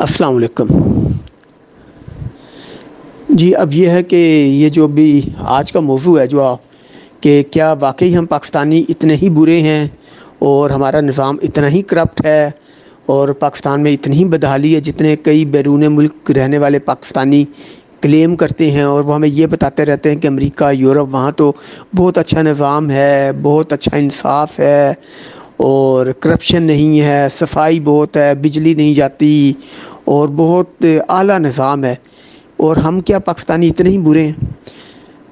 السلام علیکم جی۔ اب یہ ہے کہ یہ جو بھی آج کا موضوع ہے کہ کیا واقعی ہم پاکستانی اتنے ہی برے ہیں اور ہمارا نظام اتنا ہی کرپٹ ہے اور پاکستان میں اتنی ہی بدحالی ہے جتنے کئی بیرون ملک رہنے والے پاکستانی کلیم کرتے ہیں، اور وہ ہمیں یہ بتاتے رہتے ہیں کہ امریکہ، یورپ، وہاں تو بہت اچھا نظام ہے، بہت اچھا انصاف ہے اور کرپشن نہیں ہے، صفائی بہت ہے، بجلی نہیں جاتی اور بہت اعلیٰ نظام ہے، اور ہم کیا پاکستانی اتنے ہی برے ہیں؟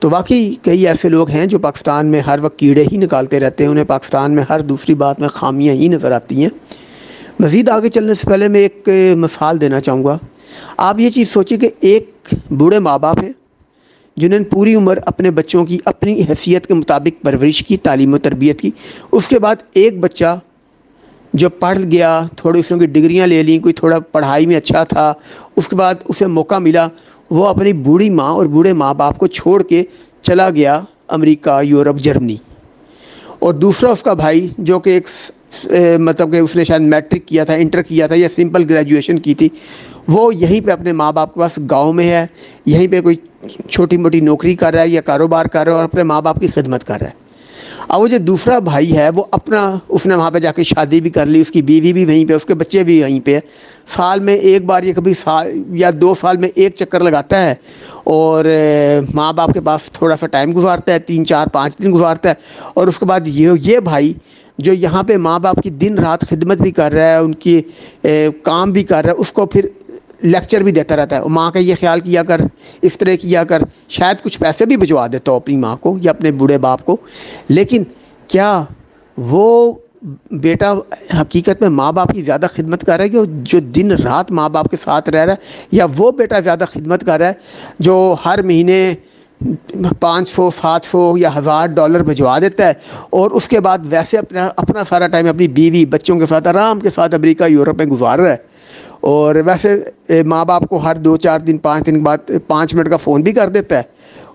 تو واقعی کئی ایسے لوگ ہیں جو پاکستان میں ہر وقت کیڑے ہی نکالتے رہتے ہیں، انہیں پاکستان میں ہر دوسری بات میں خامیاں ہی نظر آتی ہیں۔ مزید آگے چلنے سے پہلے میں ایک مثال دینا چاہوں گا۔ آپ یہ چیز سوچیں کہ ایک بوڑھے ماں باپ ہیں جنہوں نے پوری عمر اپنے بچوں کی اپنی حیثیت کے مطابق پرورش کی، تعلیم و تربیت کی، اس کے بعد ایک بچہ جو پڑھ گیا، تھوڑی اس کی ڈگریاں لے لیں، کوئی تھوڑا پڑھائی میں اچھا تھا، اس کے بعد اسے موقع ملا، وہ اپنی بوڑھی ماں اور بوڑھے ماں باپ کو چھوڑ کے چلا گیا امریکہ، یورپ، جرمنی۔ اور دوسرا اس کا بھائی جو کہ مطلب کہ اس نے شاید میٹرک کیا تھا، انٹر کیا تھا یا سمپل گریجویشن کی تھی، وہ یہیں پہ اپنے ماں باپ کے پاس گاؤں میں ہے، یہیں پہ کوئی چھوٹی موٹی نوکری کر رہا ہے یا کاروبار کر رہا ہے اور اپنے ماں باپ کی خدمت کر رہا ہے۔ اب وہ جو دوسرا بھائی ہے وہ اس نے وہاں پہ جا کے شادی بھی کر لی، اس کی بیوی بھی وہیں پہ، اس کے بچے بھی وہیں پہ، سال میں ایک بار یا کبھی سال یا 2 سال میں ایک چکر لگاتا ہے اور ماں باپ کے پاس تھوڑا سا ٹائم گزارتا ہے، 3 4 5 دن گزارتا ہے، اور اس کے بعد یہ بھائی جو یہاں پہ ماں باپ کی دن رات خدمت بھی کر رہا ہے، ان کی کام بھی کر رہا ہے، اس کو پھر لیکچر بھی دیتا رہتا ہے، ماں کا یہ خیال کیا کر، اس طرح کیا کر، شاید کچھ پیسے بھی بھجوا دیتا ہو اپنی ماں کو یا اپنے بوڑھے باپ کو، لیکن کیا وہ بیٹا حقیقت میں ماں باپ کی زیادہ خدمت کر رہا ہے کہ جو دن رات ماں باپ کے ساتھ رہ رہا ہے، یا وہ بیٹا زیادہ خدمت کر رہا ہے جو ہر مہینے 500 700 یا $1000 بھجوا دیتا ہے اور اس کے بعد ویسے اپنا سارا ٹائم اپنی بیوی بچوں کے ساتھ آرام کے ساتھ امریکہ، یورپ میں گزار رہا ہے، اور ویسے ماں باپ کو ہر 2 4 دن 5 دن بعد 5 منٹ کا فون بھی کر دیتا ہے،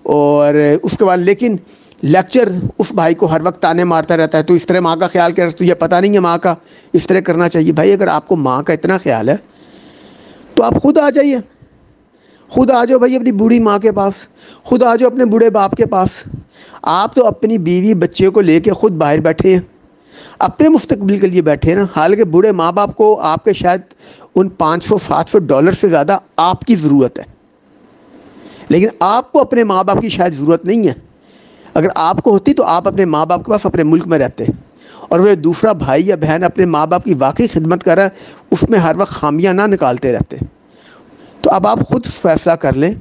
اور اس کے بعد لیکن لیکچر اس بھائی کو ہر وقت تانے مارتا رہتا ہے، تو اس طرح ماں کا خیال کر، تجھے پتہ نہیں ہے ماں کا اس طرح کرنا چاہیے۔ بھائی اگر آپ کو ماں کا اتنا خیال ہے تو آپ خود آ جائیے، خود آ جاؤ بھائی اپنی بوڑھی ماں کے پاس، خود آ جاؤ اپنے بوڑھے باپ کے پاس۔ آپ تو اپنی بیوی بچے کو لے کے خود باہر بیٹھے ہیں، اپنے مستقبل کے لیے بیٹھے ہیں نا، حالانکہ بوڑھے ماں باپ کو آپ کے شاید ان $500 700 سے زیادہ آپ کی ضرورت ہے، لیکن آپ کو اپنے ماں باپ کی شاید ضرورت نہیں ہے۔ اگر آپ کو ہوتی تو آپ اپنے ماں باپ کے پاس اپنے ملک میں رہتے، اور وہ دوسرا بھائی یا بہن اپنے ماں باپ کی واقعی خدمت کر رہا ہے، اس میں ہر وقت خامیاں نہ نکالتے رہتے۔ تو اب آپ خود فیصلہ کر لیں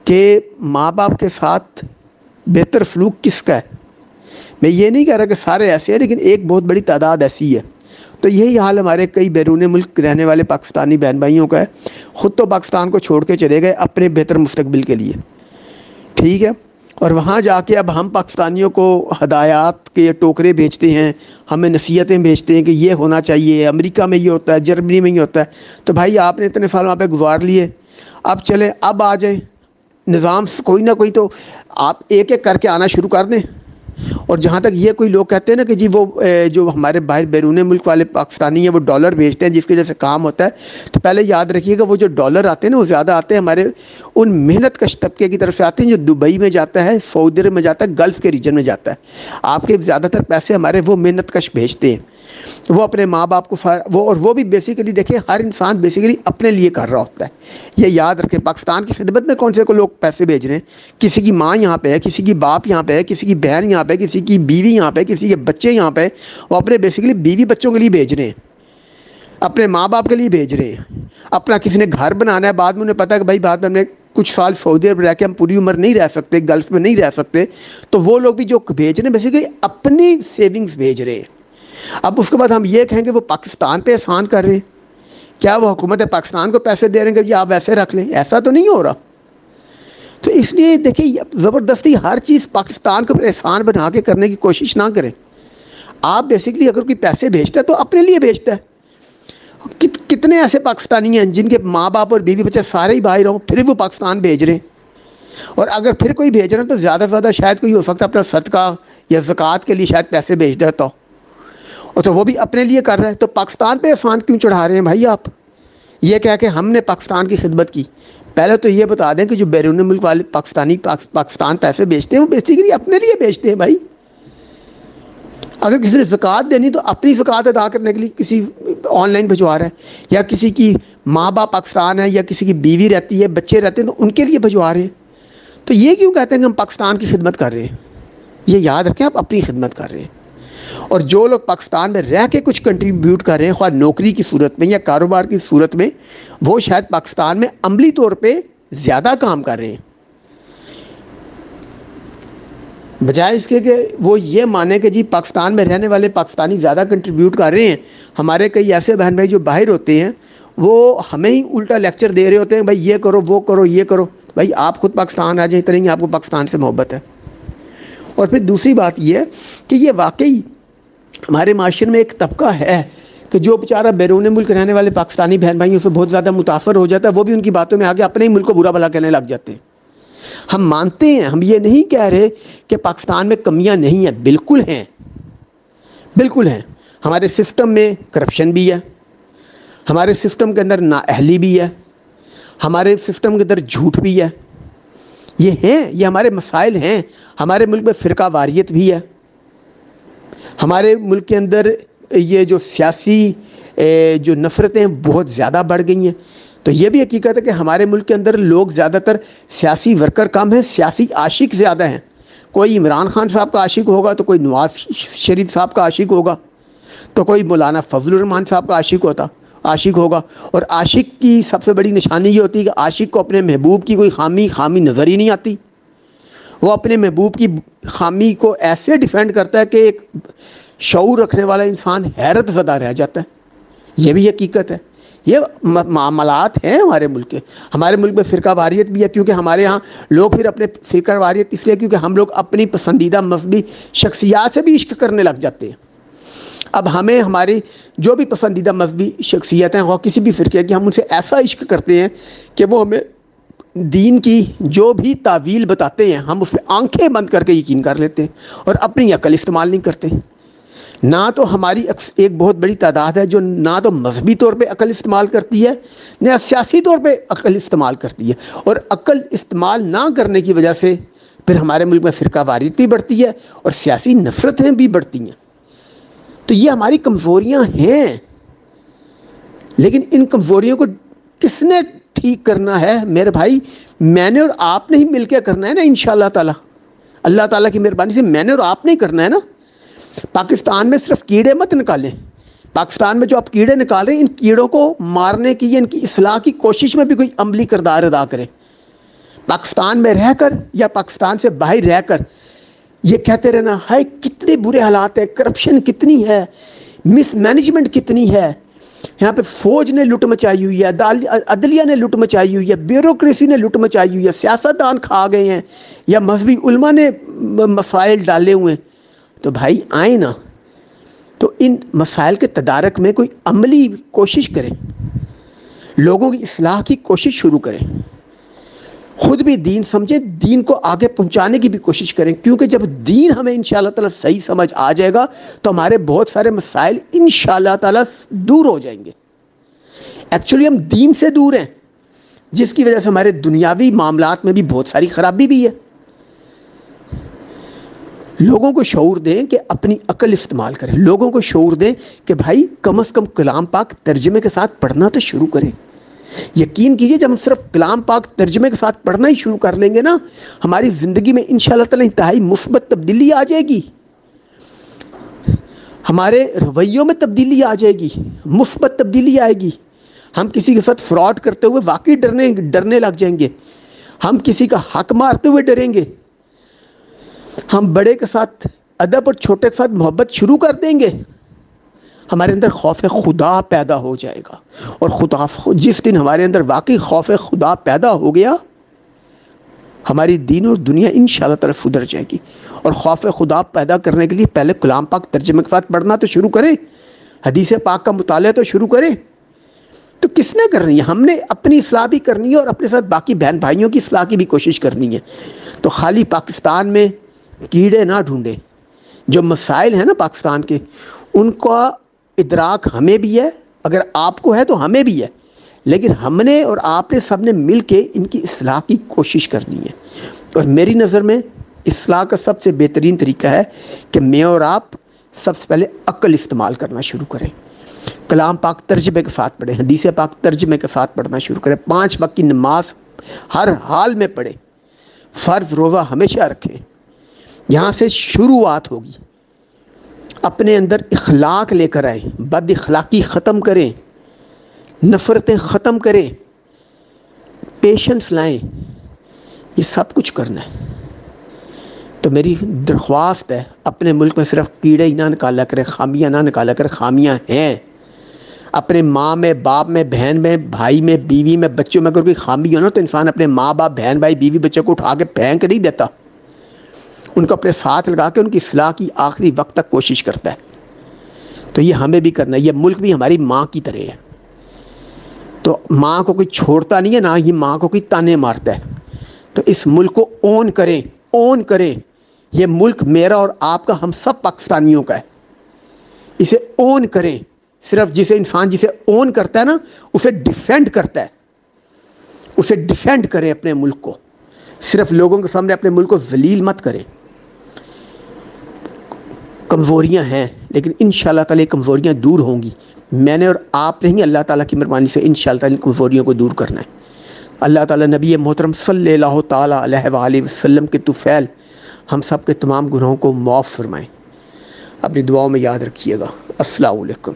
کہ ماں باپ کے ساتھ بہتر سلوک کس کا ہے۔ میں یہ نہیں کہہ رہا کہ سارے ایسے ہیں، لیکن ایک بہت بڑی تعداد ایسی ہے۔ تو یہی حال ہمارے کئی بیرون ملک رہنے والے پاکستانی بہن بھائیوں کا ہے، خود تو پاکستان کو چھوڑ کے چلے گئے اپنے بہتر مستقبل کے لیے، ٹھیک ہے، اور وہاں جا کے اب ہم پاکستانیوں کو ہدایات کے ٹوکرے بھیجتے ہیں، ہمیں نصیحتیں بھیجتے ہیں کہ یہ ہونا چاہیے، امریکہ میں یہ ہوتا ہے، جرمنی میں یہ ہوتا ہے۔ تو بھائی آپ نے اتنے سال وہاں پہ گزار لیے، اب چلیں، اب آ جائیں، نظام کوئی نہ کوئی تو آپ ایک ایک کر کے آنا شروع کر دیں۔ اور جہاں تک یہ کوئی لوگ کہتے ہیں نا کہ جی وہ جو ہمارے باہر بیرون ملک والے پاکستانی ہیں وہ ڈالر بھیجتے ہیں جس کی وجہ سے کام ہوتا ہے، تو پہلے یاد رکھیے گا وہ جو ڈالر آتے ہیں نا وہ زیادہ آتے ہیں ہمارے ان محنت کش طبقے کی طرف سے آتے ہیں جو دبئی میں جاتا ہے، سعودی عرب میں جاتا ہے، گلف کے ریجن میں جاتا ہے۔ آپ کے زیادہ تر پیسے ہمارے وہ محنت کش بھیجتے ہیں، وہ اپنے ماں باپ کو وہ بھی بیسیکلی دیکھیں، ہر انسان بیسیکلی اپنے لیے کر رہا ہوتا ہے، یہ یاد رکھیں۔ پاکستان کی خدمت میں کون سے کو لوگ پیسے بھیج رہے ہیں؟ کسی کی ماں یہاں پہ ہے، کسی کی باپ یہاں پہ ہے، کسی کی بہن یہاں پہ، کسی کی بیوی یہاں پہ، کسی کے بچے یہاں پہ، وہ اپنے بیسیکلی بیوی بچوں کے لیے بھیج رہے ہیں، اپنے ماں باپ کے لیے بھیج رہے ہیں۔ اپنا کسی نے گھر بنانا ہے، بعد میں انہیں پتہ ہے کہ بھائی بعد میں ہم نے کچھ سال سعودی عرب رہ کے ہم پوری عمر نہیں رہ سکتے، گلف میں نہیں رہ سکتے، تو وہ لوگ بھی جو بھیج رہے ہیں بیسیکلی اپنی سیونگز بھیج رہے ہیں۔ اب اس کے بعد ہم یہ کہیں کہ وہ پاکستان پہ احسان کر رہے ہیں، کیا وہ حکومت پاکستان کو پیسے دے رہے ہیں کہ آپ ایسے رکھ لیں؟ ایسا تو نہیں ہو رہا۔ تو اس لیے دیکھیں زبردستی ہر چیز پاکستان کو احسان بنا کے کرنے کی کوشش نہ کریں۔ آپ بیسیکلی اگر کوئی پیسے بھیجتا ہے تو اپنے لیے بھیجتا ہے۔ کتنے ایسے پاکستانی ہیں جن کے ماں باپ اور بیوی بچے سارے ہی باہر ہوں، پھر وہ پاکستان بھیج رہے ہیں، اور اگر پھر کوئی بھیج رہا ہے تو زیادہ سے زیادہ شاید کوئی ہو سکتا ہے اپنا صدقہ یا زکوٰۃ کے لیے شاید پیسے بھیج دیتا ہو، اور تو وہ بھی اپنے لیے کر رہا ہے۔ تو پاکستان پہ احسان کیوں چڑھا رہے ہیں بھائی آپ؟ یہ کہہ کہ ہم نے پاکستان کی خدمت کی. پہلے تو یہ بتا دیں کہ جو بیرون ملک والے پاکستان پیسے بیچتے ہیں وہ بیسیکلی اپنے لیے بیچتے ہیں بھائی. اگر کسی نے زکوٰۃ دینی تو اپنی زکوٰۃ ادا کرنے کے لیے کسی آن لائن بھجوا رہا ہے, یا کسی کی ماں باپ پاکستان ہے یا کسی کی بیوی رہتی ہے, بچے رہتے ہیں تو ان کے لیے بھجوا رہے ہیں. تو یہ کیوں کہتے ہیں کہ ہم پاکستان کی خدمت کر رہے ہیں؟ یہ یاد رکھیں آپ اپنی خدمت کر رہے ہیں. اور جو لوگ پاکستان میں رہ کے کچھ کنٹریبیوٹ کر رہے ہیں, خواہ نوکری کی صورت میں یا کاروبار کی صورت میں, وہ شاید پاکستان میں عملی طور پہ زیادہ کام کر رہے ہیں, بجائے اس کے کہ وہ یہ مانیں کہ جی پاکستان میں رہنے والے پاکستانی زیادہ کنٹریبیوٹ کر رہے ہیں. ہمارے کئی ایسے بہن بھائی جو باہر ہوتے ہیں وہ ہمیں ہی الٹا لیکچر دے رہے ہوتے ہیں, بھائی یہ کرو وہ کرو یہ کرو. بھائی آپ خود پاکستان آ جائیں, اتنا ہی آپ کو پاکستان سے محبت ہے. اور پھر دوسری بات یہ ہے کہ یہ واقعی ہمارے معاشرے میں ایک طبقہ ہے کہ جو بیچارہ بیرون ملک رہنے والے پاکستانی بہن بھائیوں سے بہت زیادہ متاثر ہو جاتا ہے, وہ بھی ان کی باتوں میں آگے اپنے ہی ملک کو برا بھلا کہنے لگ جاتے ہیں. ہم مانتے ہیں, ہم یہ نہیں کہہ رہے کہ پاکستان میں کمیاں نہیں ہیں, بالکل ہیں, بالکل ہیں. ہمارے سسٹم میں کرپشن بھی ہے, ہمارے سسٹم کے اندر نااہلی بھی ہے, ہمارے سسٹم کے اندر جھوٹ بھی ہے. یہ ہیں, یہ ہمارے مسائل ہیں. ہمارے ملک میں فرقہ واریت بھی ہے. ہمارے ملک کے اندر یہ جو سیاسی جو نفرتیں بہت زیادہ بڑھ گئی ہیں. تو یہ بھی حقیقت ہے کہ ہمارے ملک کے اندر لوگ زیادہ تر سیاسی ورکر کم ہیں, سیاسی عاشق زیادہ ہیں. کوئی عمران خان صاحب کا عاشق ہوگا تو کوئی نواز شریف صاحب کا عاشق ہوگا, تو کوئی مولانا فضل الرحمان صاحب کا عاشق ہوگا. اور عاشق کی سب سے بڑی نشانی یہ ہوتی ہے کہ عاشق کو اپنے محبوب کی کوئی خامی نظر ہی نہیں آتی. وہ اپنے محبوب کی خامی کو ایسے ڈیفینڈ کرتا ہے کہ ایک شعور رکھنے والا انسان حیرت زدہ رہ جاتا ہے. یہ بھی حقیقت ہے. یہ معاملات ہیں ہمارے ملک کے. ہمارے ملک میں فرقہ واریت بھی ہے, کیونکہ ہمارے ہاں لوگ پھر اپنے فرقہ واریت اس لیے کیونکہ ہم لوگ اپنی پسندیدہ مذہبی شخصیات سے بھی عشق کرنے لگ جاتے ہیں. اب ہمیں ہماری جو بھی پسندیدہ مذہبی شخصیت ہیں وہ کسی بھی فرقے کی, ہم ان سے ایسا عشق کرتے ہیں کہ وہ ہمیں دین کی جو بھی تعویل بتاتے ہیں ہم اس پہ آنکھیں بند کر کے یقین کر لیتے ہیں اور اپنی عقل استعمال نہیں کرتے. نہ تو ہماری ایک بہت بڑی تعداد ہے جو نہ تو مذہبی طور پہ عقل استعمال کرتی ہے نہ سیاسی طور پہ عقل استعمال کرتی ہے, اور عقل استعمال نہ کرنے کی وجہ سے پھر ہمارے ملک میں فرقہ واریت بھی بڑھتی ہے اور سیاسی نفرتیں بھی بڑھتی ہیں. تو یہ ہماری کمزوریاں ہیں, لیکن ان کمزوریوں کو کس نے ٹھیک کرنا ہے میرے بھائی؟ میں نے اور آپ نے ہی مل کے کرنا ہے نا انشاءاللہ تعالی. اللہ تعالیٰ کی مہربانی سے میں نے اور آپ نے ہی کرنا ہے نا. پاکستان میں صرف کیڑے مت نکالیں. پاکستان میں جو آپ کیڑے نکال رہے ہیں ان کیڑوں کو مارنے کی یا ان کی اصلاح کی کوشش میں بھی کوئی عملی کردار ادا کریں. پاکستان میں رہ کر یا پاکستان سے باہر رہ کر یہ کہتے رہنا ہائے کتنے برے حالات ہیں, کرپشن کتنی ہے, مس مینجمنٹ کتنی ہے, یہاں پہ فوج نے لٹ مچائی ہوئی ہے, عدلیہ نے لٹ مچائی ہوئی ہے, بیوروکریسی نے لٹ مچائی ہوئی ہے, سیاستدان کھا گئے ہیں یا مذہبی علماء نے مسائل ڈالے ہوئے ہیں. تو بھائی آئیں نا, تو ان مسائل کے تدارک میں کوئی عملی کوشش کریں, لوگوں کی اصلاح کی کوشش شروع کریں, خود بھی دین سمجھیں, دین کو آگے پہنچانے کی بھی کوشش کریں, کیونکہ جب دین ہمیں انشاءاللہ تعالی صحیح سمجھ آ جائے گا تو ہمارے بہت سارے مسائل انشاءاللہ تعالی دور ہو جائیں گے. ایکچولی ہم دین سے دور ہیں, جس کی وجہ سے ہمارے دنیاوی معاملات میں بھی بہت ساری خرابی بھی ہے. لوگوں کو شعور دیں کہ اپنی عقل استعمال کریں, لوگوں کو شعور دیں کہ بھائی کم از کم کلام پاک ترجمے کے ساتھ پڑھنا تو شروع کریں. یقین کیجئے جب ہم صرف کلام پاک ترجمے کے ساتھ پڑھنا ہی شروع کر لیں گے نا, ہماری زندگی میں انشاءاللہ تعالی انتہائی مثبت تبدیلی آ جائے گی, ہمارے رویوں میں تبدیلی آ جائے گی, مثبت تبدیلی آئے گی. ہم کسی کے ساتھ فراڈ کرتے ہوئے واقعی ڈرنے لگ جائیں گے, ہم کسی کا حق مارتے ہوئے ڈریں گے, ہم بڑے کے ساتھ ادب اور چھوٹے کے ساتھ محبت شروع کر دیں گے. ہمارے اندر خوف خدا پیدا ہو جائے گا, اور جس دن ہمارے اندر واقعی خوف خدا پیدا ہو گیا ہماری دین اور دنیا انشاءاللہ تعالی سدھر جائے گی. اور خوف خدا پیدا کرنے کے لیے پہلے کلام پاک ترجمے کے ساتھ پڑھنا تو شروع کریں, حدیث پاک کا مطالعہ تو شروع کریں. تو کس نے کرنی ہے؟ ہم نے اپنی اصلاح بھی کرنی ہے اور اپنے ساتھ باقی بہن بھائیوں کی اصلاح کی بھی کوشش کرنی ہے. تو خالی پاکستان میں کیڑے نہ ڈھونڈیں. جو مسائل ہیں نا پاکستان کے, ان کا ادراک ہمیں بھی ہے, اگر آپ کو ہے تو ہمیں بھی ہے, لیکن ہم نے اور آپ نے سب نے مل کے ان کی اصلاح کی کوشش کرنی ہے. اور میری نظر میں اصلاح کا سب سے بہترین طریقہ ہے کہ میں اور آپ سب سے پہلے عقل استعمال کرنا شروع کریں. کلام پاک ترجمے کے ساتھ پڑھیں, حدیث پاک ترجمے کے ساتھ پڑھنا شروع کریں, 5 وقت کی نماز ہر حال میں پڑھیں, فرض روزہ ہمیشہ رکھیں. یہاں سے شروعات ہوگی. اپنے اندر اخلاق لے کر آئیں, بد اخلاقی ختم کریں, نفرتیں ختم کریں, پیشنس لائیں. یہ سب کچھ کرنا ہے. تو میری درخواست ہے, اپنے ملک میں صرف کیڑے ہی نہ نکالا کریں, خامیاں نہ نکالا کریں. خامیاں ہیں اپنے ماں میں, باپ میں, بہن میں, بھائی میں, بیوی میں, بچوں میں. اگر کوئی خامی ہو نا تو انسان اپنے ماں باپ, بہن بھائی, بیوی بچوں کو اٹھا کے پھینک نہیں دیتا, ان کو اپنے ساتھ لگا کے ان کی اصلاح کی آخری وقت تک کوشش کرتا ہے. تو یہ ہمیں بھی کرنا ہے. یہ ملک بھی ہماری ماں کی طرح ہے. تو ماں کو کوئی چھوڑتا نہیں ہے, نہ یہ ماں کو کوئی تانے مارتا ہے. تو اس ملک کو اون کریں, اون کریں. یہ ملک میرا اور آپ کا, ہم سب پاکستانیوں کا ہے. اسے اون کریں. صرف جسے اون کرتا ہے نا, اسے ڈیفینڈ کرتا ہے. اسے ڈیفینڈ کریں اپنے ملک کو. صرف لوگوں کے سامنے اپنے ملک کو ذلیل مت کریں. کمزوریاں ہیں لیکن انشاءاللہ تعالی کمزوریاں دور ہوں گی. میں نے اور آپ نے ہی اللہ تعالیٰ کی مہربانی سے انشاءاللہ تعالی کمزوریوں کو دور کرنا ہے. اللہ تعالیٰ نبی محترم صلی اللہ تعالیٰ علیہ وآلہ وسلم کے طفیل ہم سب کے تمام گناہوں کو معاف فرمائیں. اپنی دعاؤں میں یاد رکھیے گا. السلام علیکم.